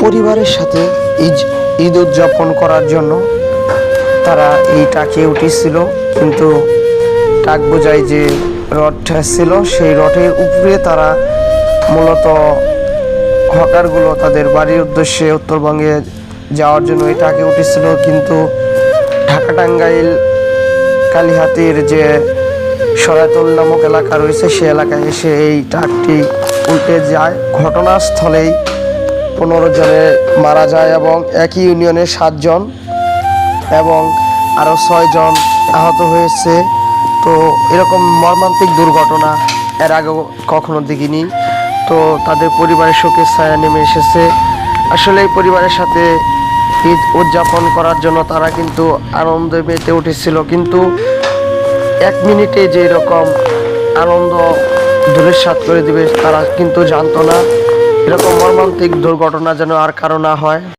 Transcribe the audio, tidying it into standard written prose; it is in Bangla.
পরিবারের সাথে ঈদ উদযাপন করার জন্য তারা এই ট্রাকে উঠেছিল, কিন্তু ট্রাক বোঝাই যে রড ছিল সেই রডের উপরে তারা মূলত হকারগুলো তাদের বাড়ির উদ্দেশ্যে উত্তরবঙ্গে যাওয়ার জন্য এই ট্রাকে উঠেছিল। কিন্তু ঢাকা টাঙ্গাইল কালিহাতির যে সরাইতুল নামক এলাকা রয়েছে সে এলাকায় এসে এই ট্রাকটি উল্টে যায়। ঘটনাস্থলেই 15 জনে মারা যায় এবং একই ইউনিয়নের 7 জন এবং আরও 6 জন আহত হয়েছে। তো এরকম মর্মান্তিক দুর্ঘটনা এর আগে কখনো দেখিনি। তো তাদের পরিবারের শোকের ছায়া নেমে এসেছে। আসলে এই পরিবারের সাথে ঈদ উদযাপন করার জন্য তারা কিন্তু আনন্দে মেতে উঠেছিল, কিন্তু 1 মিনিটে যে এরকম আনন্দ ধূলিসাৎ করে দিবে তারা কিন্তু জানতো না। এরকম মর্মান্তিক দুর্ঘটনা যেন আর কারো না হয়।